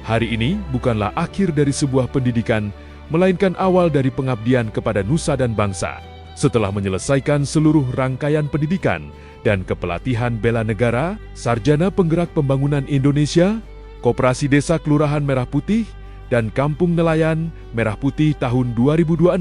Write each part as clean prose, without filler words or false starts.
Hari ini bukanlah akhir dari sebuah pendidikan, melainkan awal dari pengabdian kepada nusa dan bangsa. Setelah menyelesaikan seluruh rangkaian pendidikan dan kepelatihan bela negara, Sarjana Penggerak Pembangunan Indonesia, Koperasi Desa Kelurahan Merah Putih, dan Kampung Nelayan Merah Putih tahun 2026,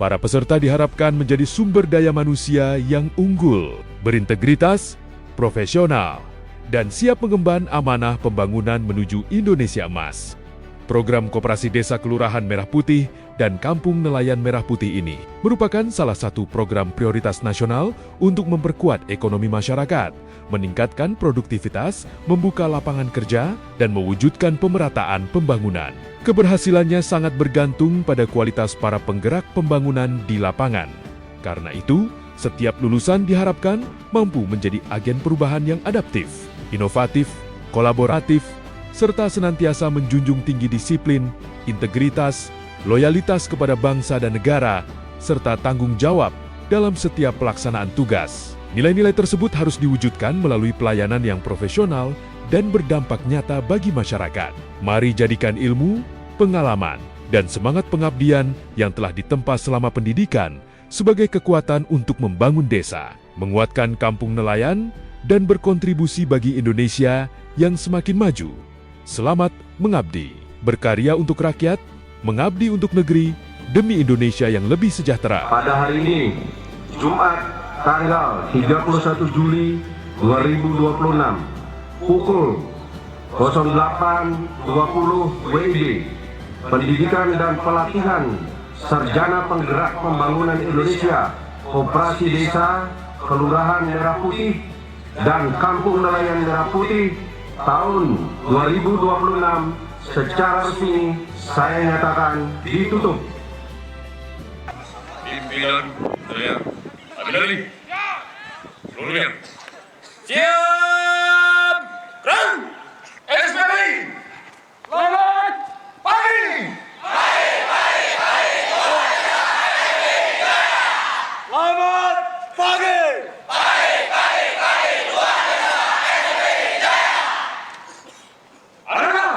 para peserta diharapkan menjadi sumber daya manusia yang unggul, berintegritas, profesional, dan siap mengemban amanah pembangunan menuju Indonesia Emas. Program Koperasi Desa Kelurahan Merah Putih dan Kampung Nelayan Merah Putih ini merupakan salah satu program prioritas nasional untuk memperkuat ekonomi masyarakat, meningkatkan produktivitas, membuka lapangan kerja, dan mewujudkan pemerataan pembangunan. Keberhasilannya sangat bergantung pada kualitas para penggerak pembangunan di lapangan. Karena itu, setiap lulusan diharapkan mampu menjadi agen perubahan yang adaptif, inovatif, kolaboratif, serta senantiasa menjunjung tinggi disiplin, integritas, loyalitas kepada bangsa dan negara, serta tanggung jawab dalam setiap pelaksanaan tugas. Nilai-nilai tersebut harus diwujudkan melalui pelayanan yang profesional dan berdampak nyata bagi masyarakat. Mari jadikan ilmu, pengalaman, dan semangat pengabdian yang telah ditempa selama pendidikan sebagai kekuatan untuk membangun desa, menguatkan kampung nelayan, dan berkontribusi bagi Indonesia yang semakin maju. Selamat mengabdi, berkarya untuk rakyat, mengabdi untuk negeri, demi Indonesia yang lebih sejahtera. Pada hari ini, Jumat tanggal 31 Juli 2026, pukul 08.20 WIB, Pendidikan dan Pelatihan Sarjana Penggerak Pembangunan Indonesia, Koperasi Desa Kelurahan Merah Putih, dan Kampung Nelayan Merah Putih tahun 2026 secara resmi saya nyatakan ditutup. Pimpinan saya Adinali seluruhnya Siap! Gerak! SPBI Selamat pagi! Selamat pagi! adakah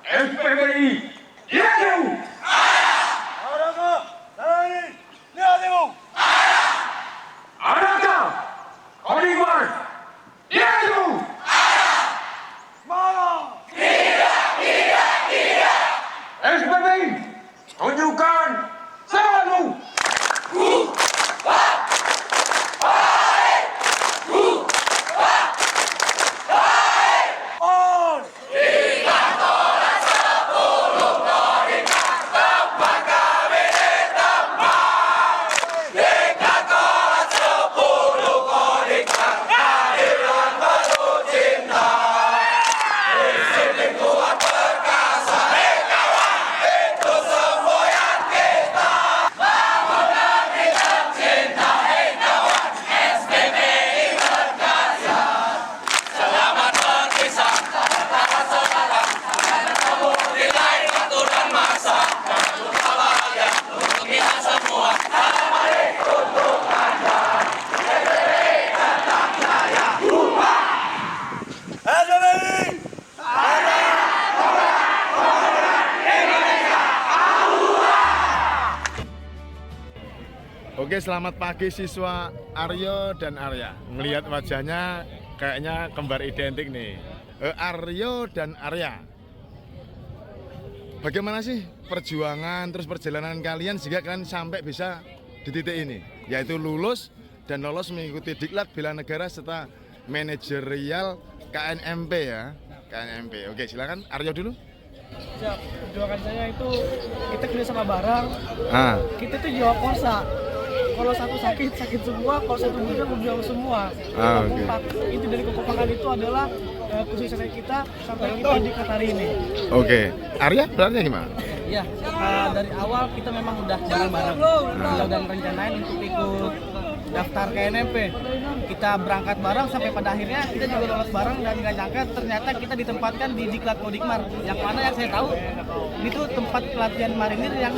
SPBI Yaitu Adakah TNI Niatimu? adakah Coding Guard Yaitu Semangat! SPBI tunjukkan selalu On! SPBI! Oke, selamat pagi siswa Aryo dan Arya. Melihat wajahnya kayaknya kembar identik nih. Aryo dan Arya. Bagaimana sih perjuangan terus perjalanan kalian sehingga kalian sampai bisa di titik ini, yaitu lulus dan lolos mengikuti diklat bela negara serta manajerial KNMP ya. KNMP. Oke, silakan Aryo dulu. Siap, perjuangan saya itu kita kerja sama bareng. Kita tuh jiwa korsa. Kalau satu sakit semua, kalau satu berjuang semua. Itu dari kekompakan itu adalah kesuksesan kita sampai kita di Qatar ini. Oke, Arya berarti gimana? Ya, dari awal kita memang udah bareng-bareng. Kita udah rencanain untuk ikut daftar KNMP. Kita berangkat bareng sampai pada akhirnya kita juga lolos bareng dan nggak nyangka ternyata kita ditempatkan di Diklat Kodikmar. Yang mana yang saya tahu itu tempat pelatihan marinir yang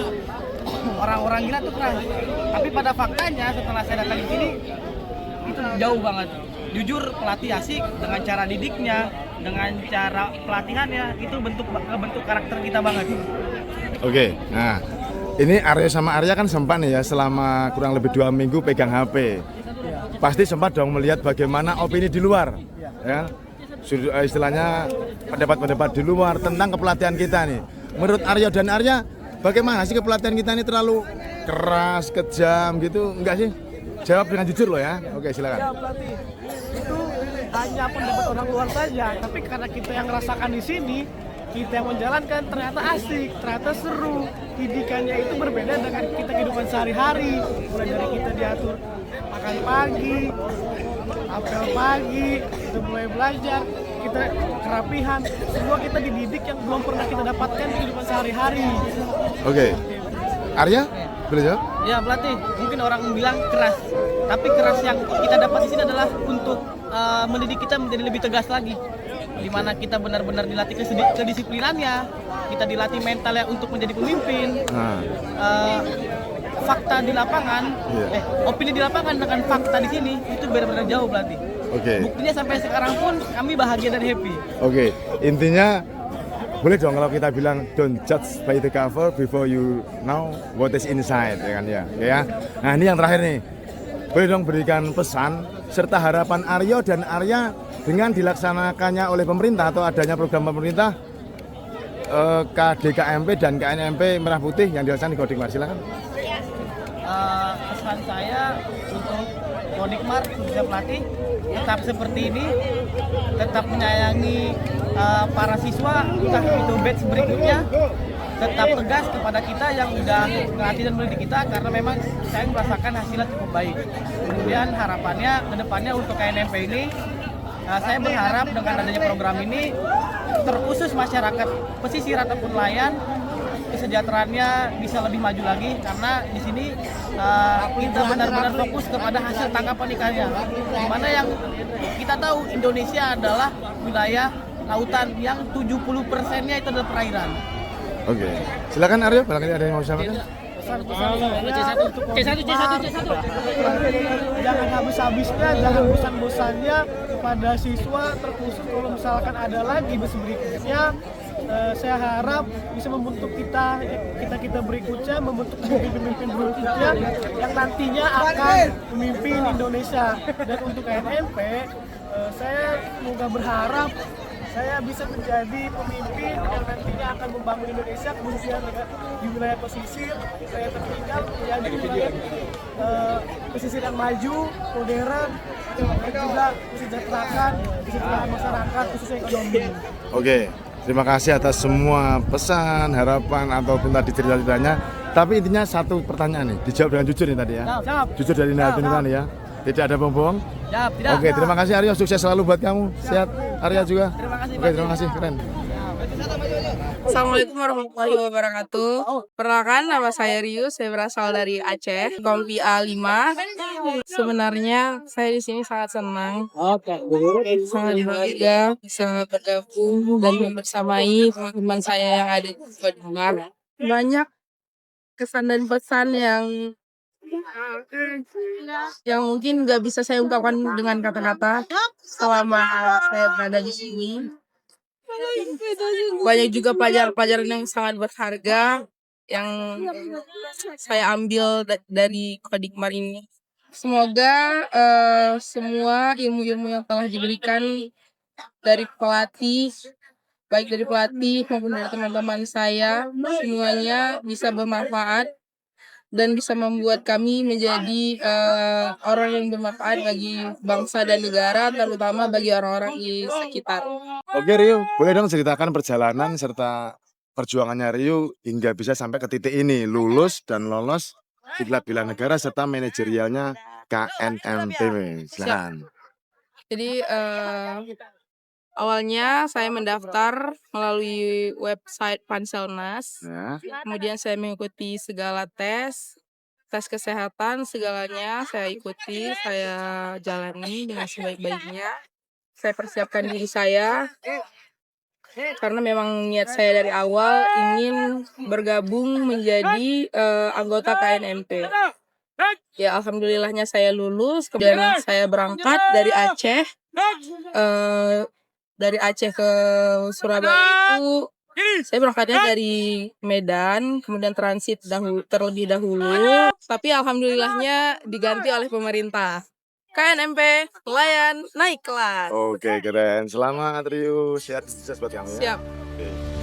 orang-orang gila tuh keren. Tapi pada faktanya setelah saya datang di sini itu jauh banget. jujur pelatih asik dengan cara didiknya, dengan cara pelatihannya, itu bentuk karakter kita banget. Oke, nah ini Aryo sama Arya kan sempat nih ya selama kurang lebih 2 minggu pegang HP. Pasti sempat dong melihat bagaimana opini di luar, ya. Istilahnya pendapat-pendapat di luar tentang kepelatihan kita nih. Menurut Aryo dan Arya, bagaimana sih kepelatihan kita ini terlalu keras, kejam gitu? Enggak sih? Jawab dengan jujur loh ya. Oke, silakan. Ya pelatih, itu hanya pendapat orang luar saja, tapi karena kita yang merasakan di sini, kita yang menjalankan ternyata asik, ternyata seru. Didikannya itu berbeda dengan kita kehidupan sehari-hari. Mulai dari kita diatur makan pagi, apel pagi, kita mulai belajar, kita kerapihan, semua kita dididik yang belum pernah kita dapatkan di kehidupan sehari-hari. Oke. Arya, boleh jawab? Ya pelatih, mungkin orang bilang keras, tapi keras yang kita dapat di sini adalah untuk mendidik kita menjadi lebih tegas lagi. Di mana kita benar-benar dilatih kedisiplinannya, kita dilatih mentalnya untuk menjadi pemimpin. Fakta di lapangan, opini di lapangan dengan fakta di sini itu benar-benar jauh pelatih. Oke. Buktinya sampai sekarang pun kami bahagia dan happy. Oke, intinya boleh dong kalau kita bilang don't judge by the cover before you know what is inside, ya kan ya. Oke ya. Nah ini yang terakhir nih, boleh dong berikan pesan serta harapan Aryo dan Arya dengan dilaksanakannya oleh pemerintah atau adanya program pemerintah KDKMP dan KNMP Merah Putih yang dilaksanakan di Kodikmar. Silakan. Pesan saya untuk Kodikmar khususnya pelatih tetap seperti ini, tetap menyayangi para siswa, entah itu batch berikutnya, tetap tegas kepada kita yang udah melatih dan mendidik kita, karena memang saya merasakan hasilnya cukup baik. Kemudian harapannya ke depannya untuk KNMP ini, saya berharap dengan adanya program ini terkhusus masyarakat pesisir ataupun nelayan kesejahteraannya bisa lebih maju lagi, karena di sini kita benar-benar fokus kepada hasil tangkapan ikannya. Dimana yang kita tahu Indonesia adalah wilayah lautan yang 70%-nya itu adalah perairan. Oke, silakan Aryo, barangkali ada yang mau disampaikan. C1 jangan habis-habisnya, jangan bosan-bosannya kepada siswa, terkhusus kalau misalkan ada lagi bus berikutnya. Saya harap bisa membentuk kita berikutnya, membentuk pemimpin berikutnya yang nantinya akan memimpin Indonesia. Dan untuk KNMP, saya semoga berharap saya bisa menjadi pemimpin yang nantinya akan membangun Indonesia, kemudian di wilayah pesisir, saya tertinggal menjadi wilayah pesisir yang maju, modern, dan juga mensejahterakan masyarakat, khususnya ekonomi. Oke, terima kasih atas semua pesan, harapan ataupun tadi cerita-ceritanya. Tapi intinya satu pertanyaan nih, dijawab dengan jujur nih tadi ya. Siap. Jujur dari hati nurani ya. Tidak ada bohong-bohong. Siap, tidak. Oke, terima kasih Aryo, sukses selalu buat kamu. Sehat, Arya juga. Terima kasih. Oke, terima kasih, keren. Assalamualaikum warahmatullahi wabarakatuh. Perkenalkan, nama saya Rius, saya berasal dari Aceh, Kompi A5. Sebenarnya saya di sini sangat senang, sangat bahagia bisa bergabung dan membersamai teman-teman saya yang ada di Kodimar. Banyak kesan dan pesan yang mungkin nggak bisa saya ungkapkan dengan kata-kata selama saya berada di sini. Banyak juga pelajaran-pelajaran yang sangat berharga yang saya ambil dari Kodikmar ini. Semoga semua ilmu-ilmu yang telah diberikan dari pelatih, baik dari pelatih maupun dari teman-teman saya, semuanya bisa bermanfaat dan bisa membuat kami menjadi orang yang bermanfaat bagi bangsa dan negara, terutama bagi orang-orang di sekitar. Oke Rio, boleh dong ceritakan perjalanan serta perjuangannya Rio hingga bisa sampai ke titik ini, lulus dan lolos diklat bela negara serta manajerialnya KNMP. Silakan. Jadi awalnya saya mendaftar melalui website Panselnas. Ya. Kemudian saya mengikuti segala tes kesehatan, segalanya saya ikuti, saya jalani dengan sebaik-baiknya. Saya persiapkan diri saya karena memang niat saya dari awal ingin bergabung menjadi anggota KNMP. Ya alhamdulillahnya saya lulus, kemudian saya berangkat dari Aceh. Dari Aceh ke Surabaya itu saya berangkatnya dari Medan, kemudian transit terlebih dahulu. Tapi alhamdulillahnya diganti oleh pemerintah. KNMP, pelayan naik kelas. Oke, keren. Selamat Rio, sehat sukses buat kamu ya. Siap. Oke.